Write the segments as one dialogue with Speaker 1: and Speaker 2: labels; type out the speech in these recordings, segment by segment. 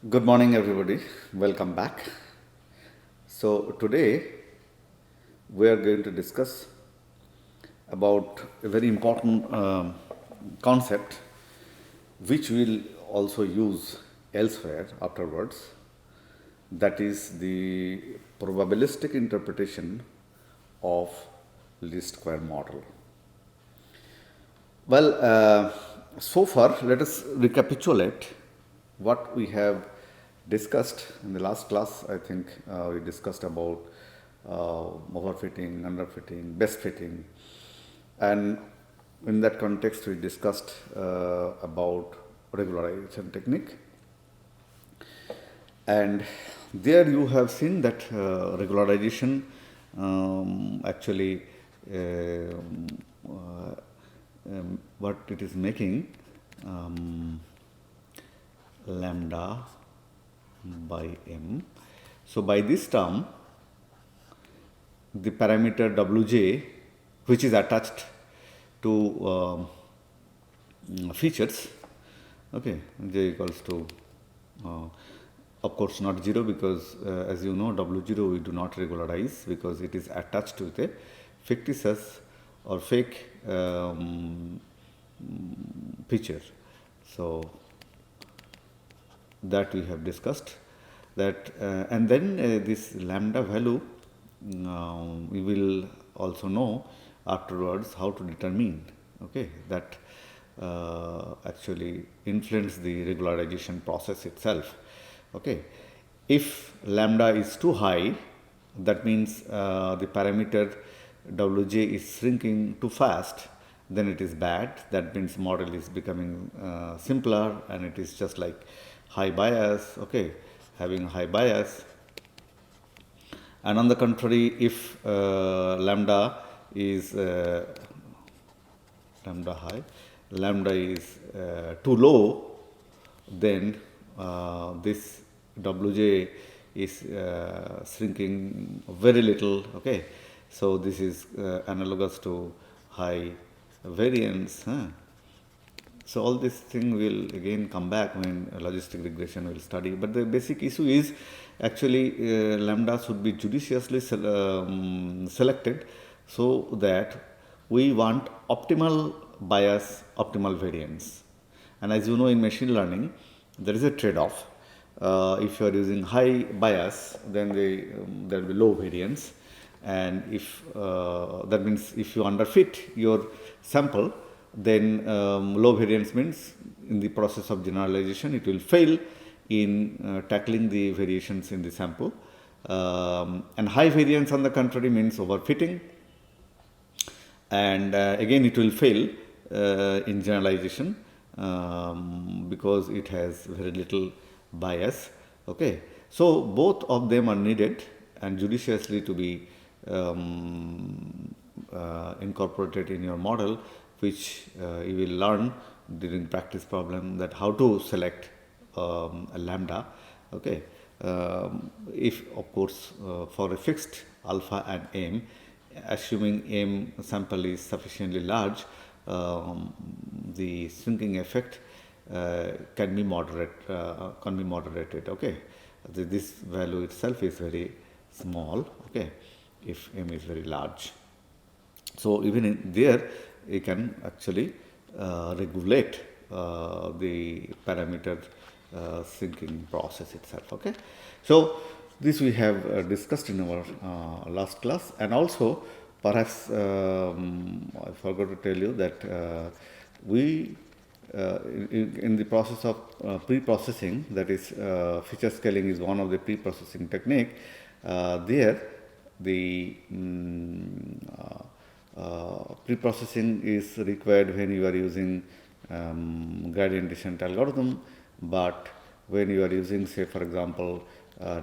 Speaker 1: Good morning, everybody. Welcome back. So, today we are going to discuss about a very important concept which we'll also use elsewhere afterwards. That is the probabilistic interpretation of least square model. Well, so far, let us recapitulate what we have discussed in the last class. I think we discussed about overfitting, underfitting, best fitting, and in that context, we discussed about regularization technique. And there you have seen that regularization actually what it is making lambda by m. So by this term, the parameter wj, which is attached to features, okay, j equals to of course not 0, because as you know, w0 we do not regularize because it is attached with a fictitious or fake feature. So that we have discussed that, and then this lambda value we will also know afterwards how to determine, okay, that actually influence the regularization process itself. Okay, if lambda is too high, that means the parameter wj is shrinking too fast, then it is bad. That means model is becoming simpler and it is just like high bias, okay, having high bias. And on the contrary, if lambda is lambda is too low, then this wj is shrinking very little, okay. So this is analogous to high variance. So all this thing will again come back when logistic regression will study. But the basic issue is actually lambda should be judiciously selected so that we want optimal bias, optimal variance. And as you know, in machine learning, there is a trade-off. If you are using high bias, then there will be low variance. And if that means if you underfit your sample, then low variance means in the process of generalization it will fail in tackling the variations in the sample. And high variance on the contrary means overfitting, and again it will fail in generalization because it has very little bias, okay. So both of them are needed and judiciously to be incorporated in your model, which you will learn during practice problem, that how to select a lambda, okay. If of course for a fixed alpha and m, assuming m sample is sufficiently large, the shrinking effect can be moderated, okay. This value itself is very small, okay, if m is very large. So even in there you can actually regulate the parameter shrinking process itself, okay. So this we have discussed in our last class. And also perhaps I forgot to tell you that we in the process of pre-processing, that is feature scaling is one of the pre-processing technique. There the pre-processing is required when you are using gradient descent algorithm, but when you are using, say for example,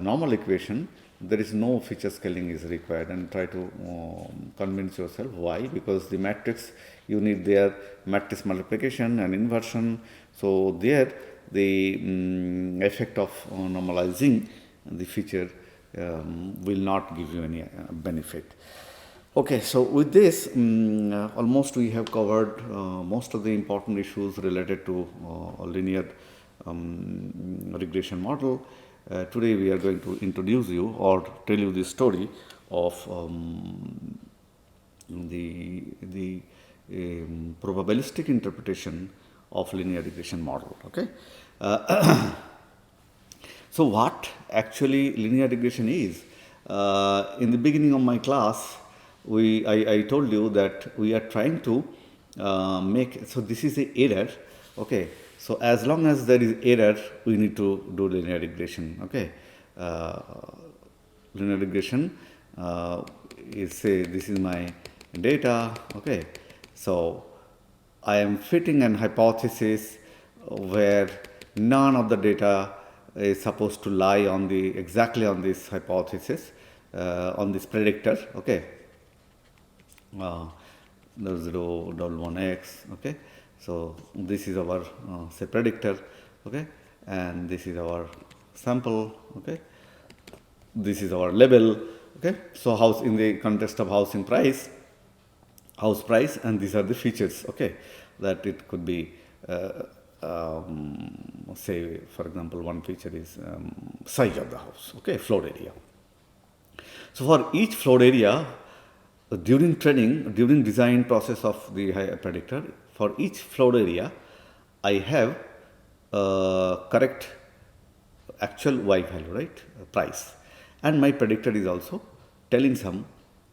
Speaker 1: normal equation, there is no feature scaling is required. And try to convince yourself why, because the matrix you need there matrix multiplication and inversion. So there the effect of normalizing the feature will not give you any benefit. Okay, so with this, almost we have covered most of the important issues related to linear regression model. Today we are going to introduce you or tell you the story of the probabilistic interpretation of linear regression model. Okay. So what actually linear regression is? In the beginning of my class, I told you that we are trying to make, so this is the error, okay. So as long as there is error, we need to do linear regression, okay. Linear regression is, say, this is my data, okay. So I am fitting an hypothesis where none of the data is supposed to lie on the exactly on this hypothesis, on this predictor, okay. The 0, 1x, okay. So this is our say predictor, okay, and this is our sample, okay. This is our label, okay. So house in the context of house price, and these are the features, okay, that it could be say, for example, one feature is size of the house, okay, floor area. So for each floor area, during training, during design process of the predictor, for each floor area, I have correct actual y value, right, price, and my predictor is also telling some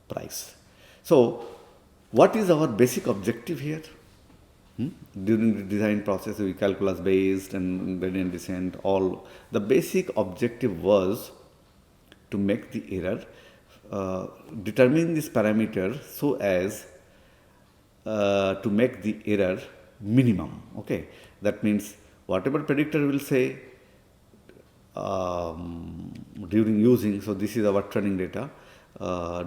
Speaker 1: price. So what is our basic objective here? During the design process, we calculus based and gradient descent, all the basic objective was to make the error, determine this parameter so as to make the error minimum, okay. That means whatever predictor will say during using, so this is our training data,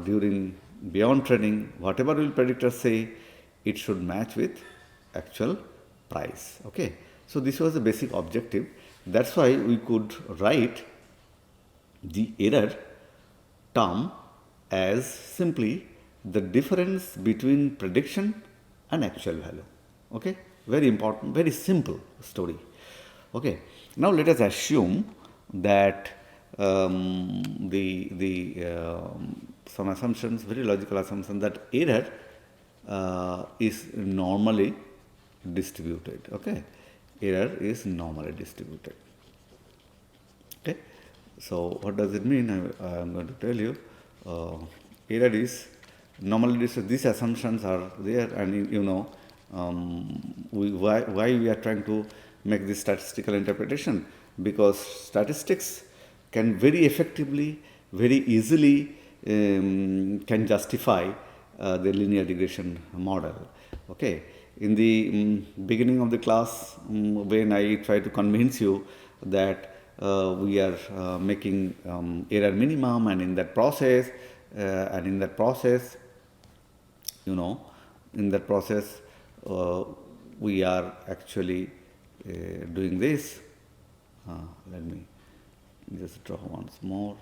Speaker 1: during beyond training, whatever will predictor say, it should match with actual price, okay. So this was the basic objective. That's why we could write the error term as simply the difference between prediction and actual value, okay. Very important, very simple story, okay. Now let us assume that some assumptions, very logical assumptions, that error is normally distributed, okay. Error is normally distributed, okay. So what does it mean? I am going to tell you. Error is normally distributed. These assumptions are there, and you know why we are trying to make this statistical interpretation, because statistics can very effectively, very easily can justify the linear regression model, okay. In the beginning of the class, when I try to convince you that we are making error minimum, and in that process, you know, in that process, we are actually doing this. Let me just draw once more.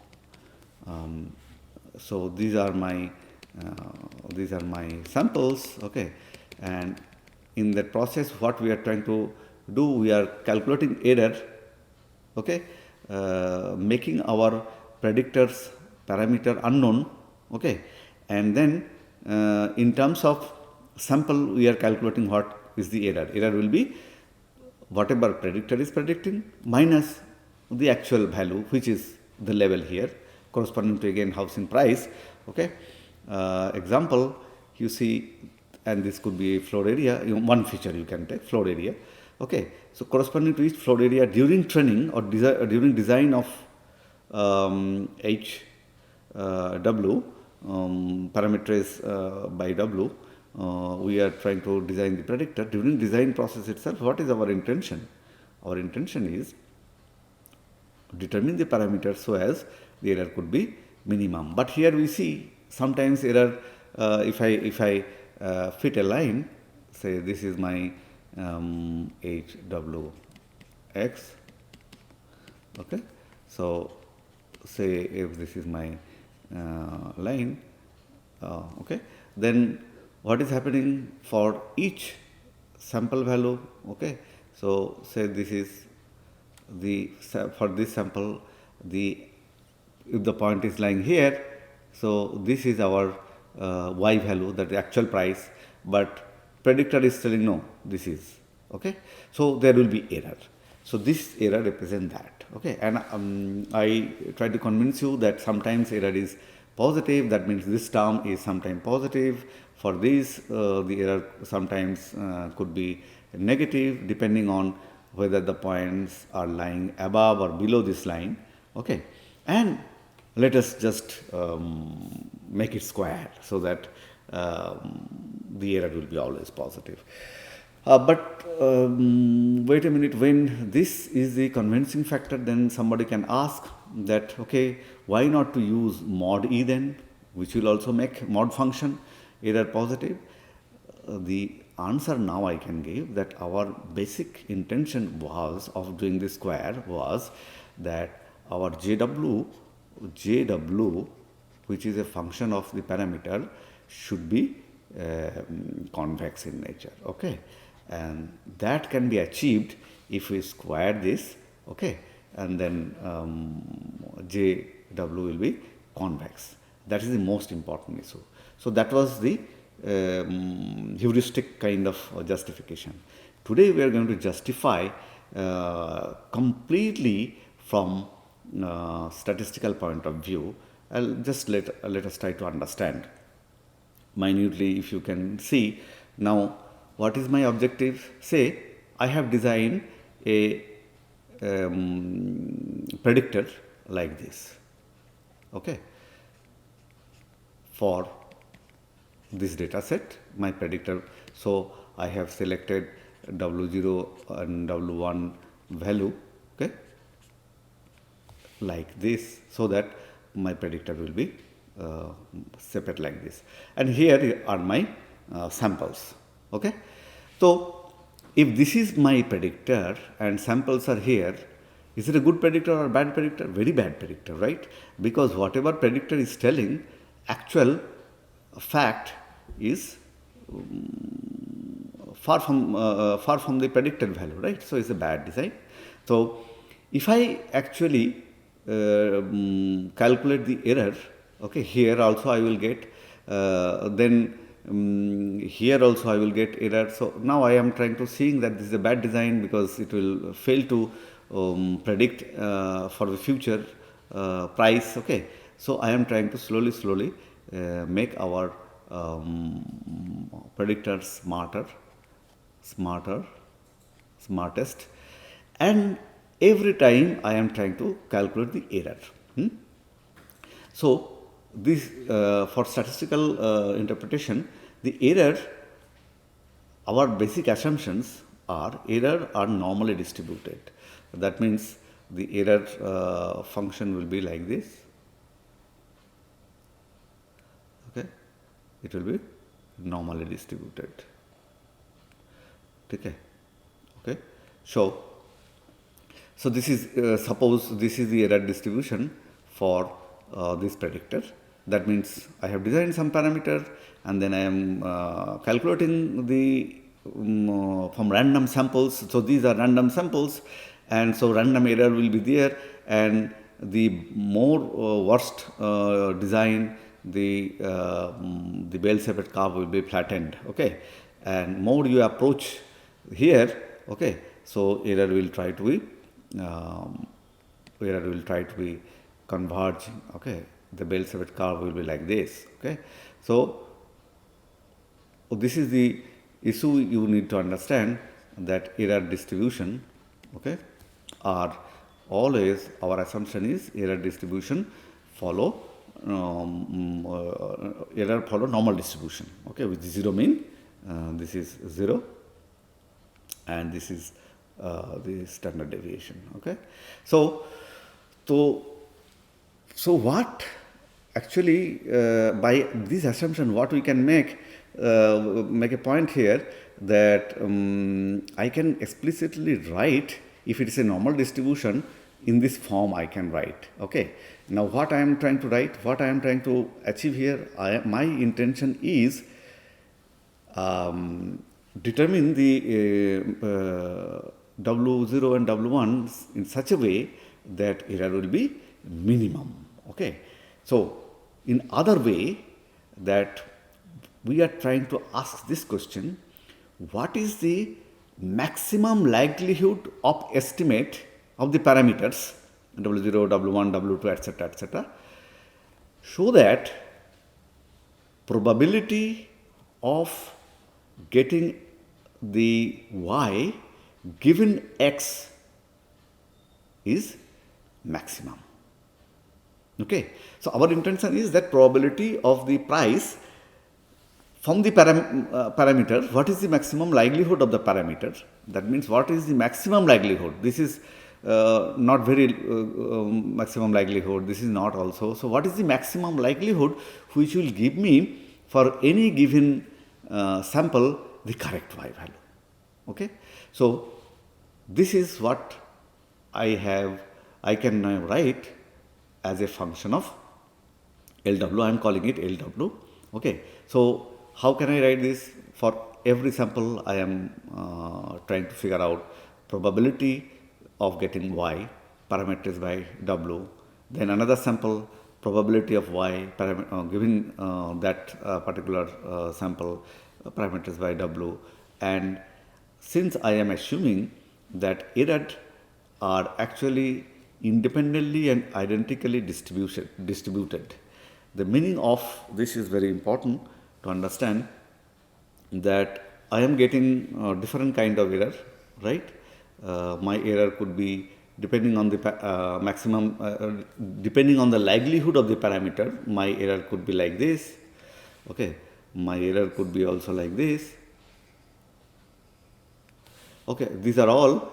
Speaker 1: So these are my samples, okay, and in that process, what we are trying to do, we are calculating error, okay, making our predictors parameter unknown, okay, and then in terms of sample, we are calculating what is the error. Error will be whatever predictor is predicting minus the actual value, which is the level here, corresponding to again housing price, okay. Example, you see, and this could be floor area, one feature you can take, floor area, okay. So corresponding to each floor area during training or during design of W, parameter is by W, we are trying to design the predictor. During design process itself, what is our intention? Our intention is determine the parameter so as the error could be minimum. But here we see sometimes error, if I fit a line, say this is my HWX, okay. So say if this is my line, okay, then what is happening for each sample value, okay. So say this is for this sample, if the point is lying here, so this is our y value, that the actual price, but predictor is telling no, this is okay. So there will be error. So this error represents that, okay. And I try to convince you that sometimes error is positive. That means this term is sometimes positive. For this, the error sometimes could be negative, depending on whether the points are lying above or below this line, okay. And let us just make it square, so that the error will be always positive. But wait a minute, when this is the convincing factor, then somebody can ask that, okay, why not to use mod e then, which will also make mod function error positive? The answer now I can give, that our basic intention was of doing this square was that our JW, which is a function of the parameter, should be convex in nature, okay. And that can be achieved if we square this, okay, and then JW will be convex. That is the most important issue. So that was the heuristic kind of justification. Today we are going to justify completely from statistical point of view. I'll just let us try to understand minutely. If you can see now, what is my objective? Say I have designed a predictor like this, okay, for this data set, my predictor. So I have selected W0 and W1 value, okay, like this, so that my predictor will be separate like this. And here are my samples, okay. So if this is my predictor and samples are here, is it a good predictor or a bad predictor? Very bad predictor, right? Because whatever predictor is telling, actual fact is far from the predicted value, right? So it's a bad design. So if I actually calculate the error, okay, here also I will get, then here also I will get error. So now I am trying to seeing that this is a bad design, because it will fail to predict for the future price, okay. So I am trying to slowly make our predictor smartest, and every time I am trying to calculate the error. So this for statistical interpretation, the error, our basic assumptions are error are normally distributed. That means the error function will be like this, okay. It will be normally distributed, okay. So this is suppose this is the error distribution for this predictor. That means I have designed some parameter, and then I am calculating the from random samples. So these are random samples, and so random error will be there, and the more worst design, the bell-shaped curve will be flattened, okay. And more you approach here, okay, so error will try to be converging, okay. The bell-shaped curve will be like this, okay. So this is the issue you need to understand, that error distribution, okay, are always, our assumption is error distribution follow error follow normal distribution, okay, with 0 mean this is 0 and this is the standard deviation, okay. So what actually by this assumption, what we can make a point here, that I can explicitly write, if it is a normal distribution, in this form I can write, okay. Now what I am trying to write, what I am trying to achieve here, my intention is determine the W0 and W1 in such a way that error will be minimum. Okay. So, in other way that we are trying to ask this question, what is the maximum likelihood of estimate of the parameters W0, W1, W2, etc., so that probability of getting the y given x is maximum. Okay. So, our intention is that probability of the price from the parameter, what is the maximum likelihood of the parameter? That means what is the maximum likelihood? This is not very maximum likelihood, this is not also. So, what is the maximum likelihood which will give me for any given sample the correct y value? Okay. So, this is what I can now write as a function of LW. I am calling it LW. Okay. So, how can I write this? For every sample, I am trying to figure out probability of getting y parameters by W. Then another sample, probability of y given that particular sample parameters by W. And since I am assuming that error are actually independently and identically distributed, the meaning of this is very important to understand, that I am getting different kind of error, right? My error could be depending on the depending on the likelihood of the parameter. My error could be like this. Okay, my error could be also like this. Okay, these are all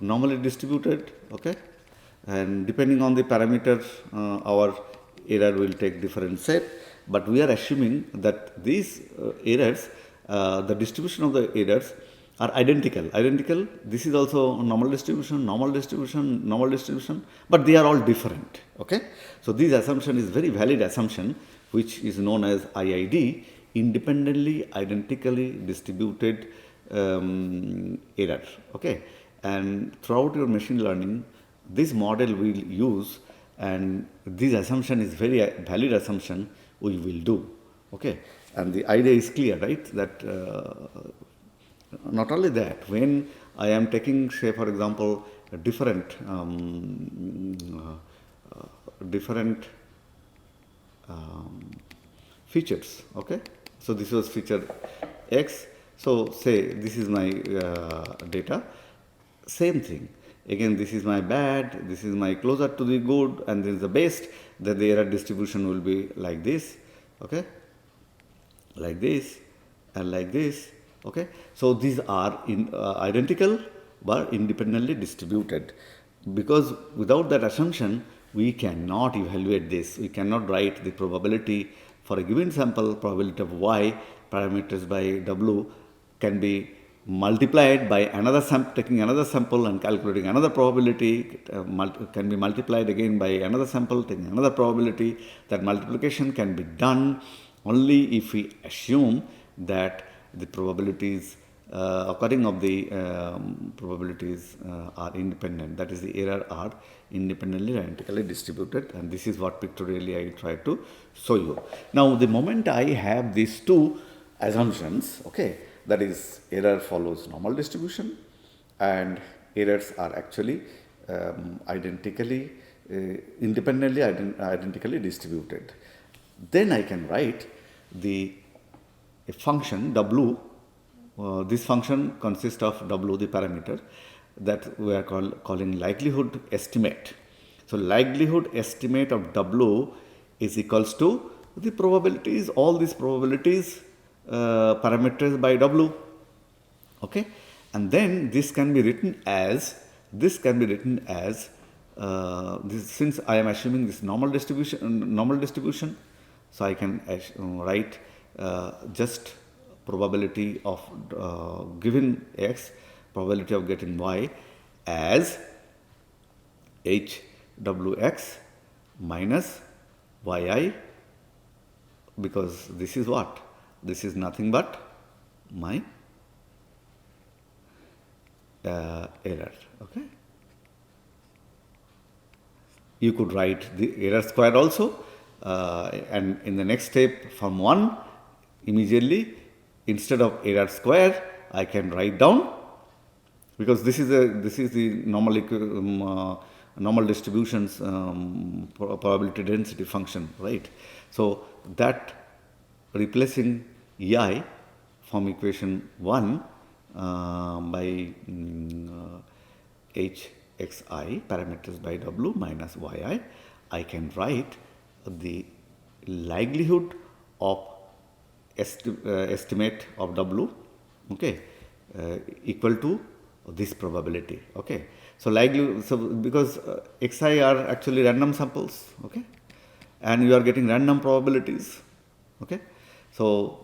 Speaker 1: normally distributed. Okay, and depending on the parameter, our error will take different shape. But we are assuming that these errors, the distribution of the errors are identical. This is also normal distribution, but they are all different. Okay, so this assumption is very valid assumption, which is known as IID, independently identically distributed error. Okay, and throughout your machine learning, this model will use, and this assumption is very valid assumption we will do. Okay, and the idea is clear, right? That not only that, when I am taking, say for example, different features. Okay, so this was feature X. So say this is my data. Same thing. Again, this is my bad, this is my closer to the good, and this is the best. Then the error distribution will be like this. Okay, like this and like this. Okay, so these are identical but independently distributed, because without that assumption we cannot evaluate this. We cannot write the probability for a given sample, probability of y parameters by W can be multiplied by another sample, taking another sample and calculating another probability, can be multiplied again by another sample, taking another probability. That multiplication can be done only if we assume that the probabilities occurring of the probabilities are independent, that is the error are independently identically distributed, and this is what pictorially I try to show you. Now, the moment I have these two assumptions, okay, that is error follows normal distribution and errors are actually identically independently identically distributed, then I can write a function W. This function consists of W, the parameter, that we are calling likelihood estimate. So, likelihood estimate of W is equals to the probabilities, all these probabilities parameters by W. Okay, and then this can be written as this, since I am assuming this normal distribution, so I can write just probability of given X, probability of getting Y as HWX minus YI, because this is what? This is nothing but my error. Okay. You could write the error square also, and in the next step from 1 immediately, instead of error square, I can write down, because this is the normal distributions probability density function, right? So that replacing ei from equation 1 by hxi parameters by w minus yi, I can write the likelihood of estimate of w, okay, equal to this probability. Okay, so because xi are actually random samples, okay, and you are getting random probabilities. Okay, so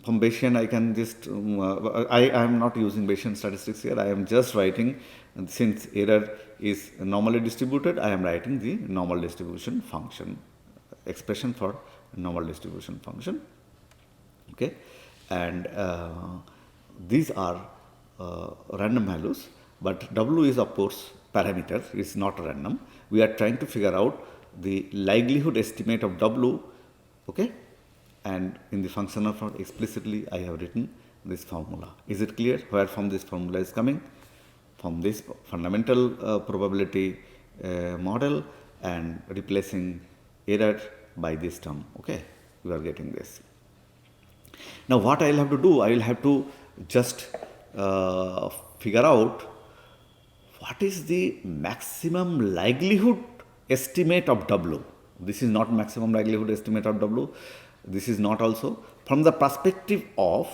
Speaker 1: from Bayesian I can just I am not using Bayesian statistics here. I am just writing, since error is normally distributed, I am writing the normal distribution function expression for normal distribution function. Okay, and these are random values, but w is of course parameter, is not random. We are trying to figure out the likelihood estimate of w, okay, and in the functional form explicitly I have written this formula. Is it clear where from this formula is coming? From this fundamental probability model, and replacing error by this term. Okay, we are getting this. Now what I will have to do, I will have to just figure out what is the maximum likelihood estimate of w. This is not maximum likelihood estimate of w. This is not also from the perspective of,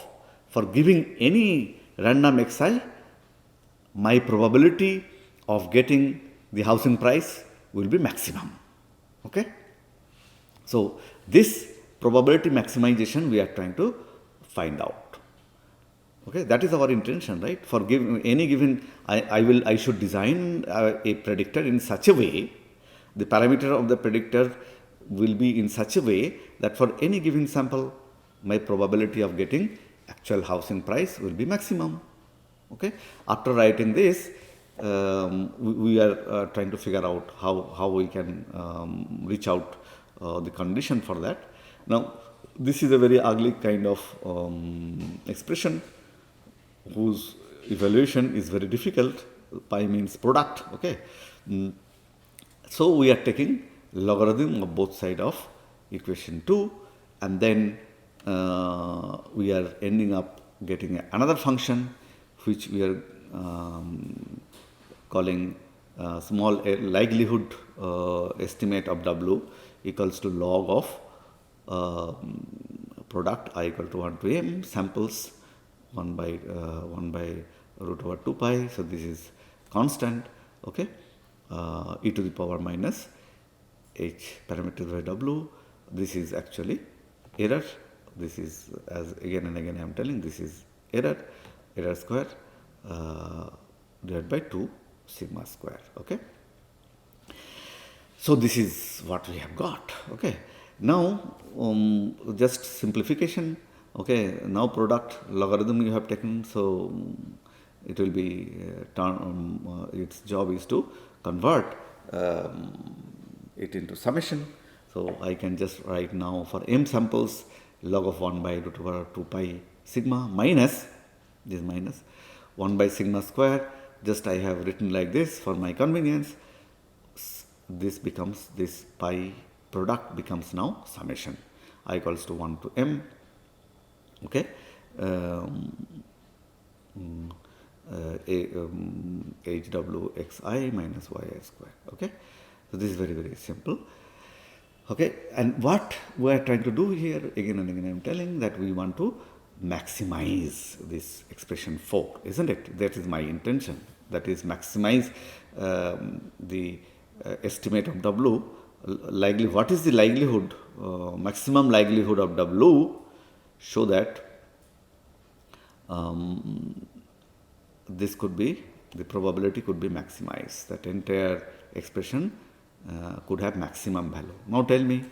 Speaker 1: for giving any random xi, my probability of getting the housing price will be maximum. Okay. So this probability maximization we are trying to find out. Okay, that is our intention, right? For any given, I should design a predictor in such a way, the parameter of the predictor will be in such a way that for any given sample, my probability of getting actual housing price will be maximum. Okay, after writing this, we are trying to figure out how we can reach out the condition for that. Now, this is a very ugly kind of expression whose evaluation is very difficult. Pi means product. Okay, so we are taking logarithm of both sides of equation 2, and then we are ending up getting another function which we are calling small likelihood estimate of w equals to log of product I equal to 1 to m samples 1 by root over 2 pi. So this is constant. Okay, e to the power minus h parameters by w. This is actually error. This is, as again and again I am telling, this is error square divided by 2 sigma square. Okay. So this is what we have got. Okay. Now just simplification. Okay. Now product logarithm you have taken, so it will be its job is to convert it into summation. So I can just write now for m samples log of 1 by root over 2 pi sigma minus this minus 1 by sigma square. Just I have written like this for my convenience. This becomes, this pi product becomes now summation I equals to 1 to m. Okay. HWXI minus YI square. Okay. So this is very, very simple. Okay. And what we are trying to do here, again and again I am telling that we want to maximize this expression 4, isn't it? That is my intention. That is maximize the estimate of W. What is the likelihood, maximum likelihood of W, so that this could be, the probability could be maximized. That entire expression could have maximum value. Now tell me,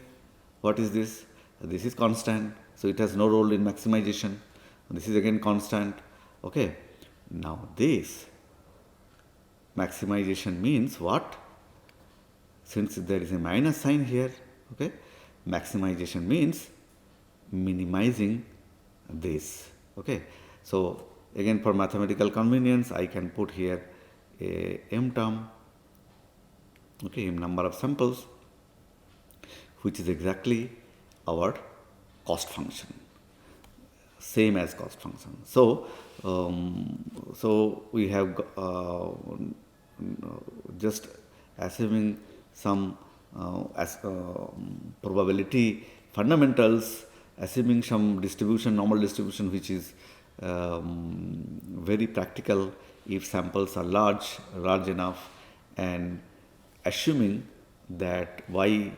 Speaker 1: what is this? This is constant, so it has no role in maximization. This is again constant. Okay. Now this maximization means what? Since there is a minus sign here, okay, maximization means minimizing this. Okay, so again, for mathematical convenience, I can put here a m term, okay, m number of samples, which is exactly our cost function, same as cost function. So we have just assuming some probability fundamentals, assuming some distribution, normal distribution, which is very practical if samples are large enough, and assuming that yi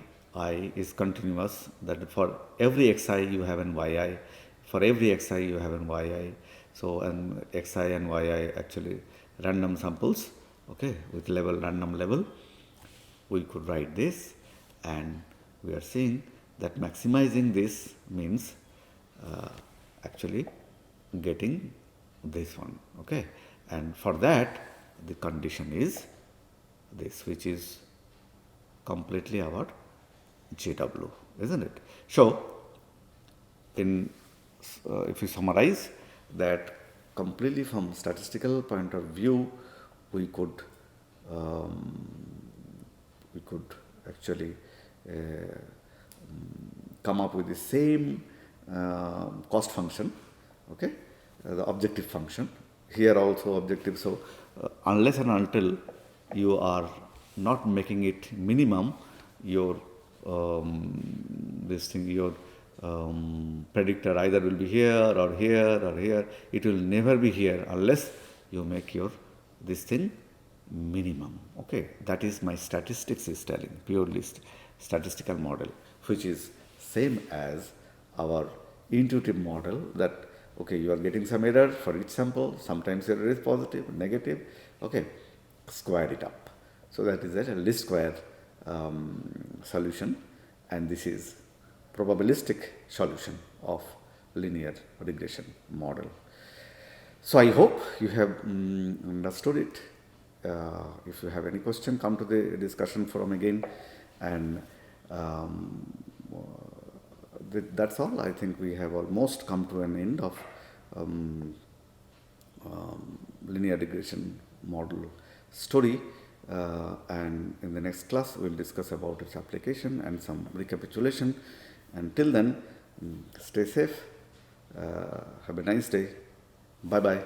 Speaker 1: is continuous, that for every xi you have an yi, for every xi you have an yi. So, and xi and yi actually random samples, okay, with random level. We could write this, and we are seeing that maximizing this means actually getting this one, okay. And for that, the condition is this, which is completely our JW, isn't it? So, if we summarize that completely from statistical point of view, we could actually come up with the same cost function, okay, the objective function. Here also objective. So unless and until you are not making it minimum, your your predictor either will be here or here or here. It will never be here unless you make your this thing minimum. Okay, that is my statistics is telling, purely statistical model, which is same as our intuitive model, that okay, you are getting some error for each sample, sometimes error is positive, negative, okay, square it up. So that is a least square solution, and this is probabilistic solution of linear regression model. So I hope you have understood it. If you have any question, come to the discussion forum again, and that's all. I think we have almost come to an end of linear regression model story, and in the next class we will discuss about its application and some recapitulation. Until then, stay safe, have a nice day, bye bye.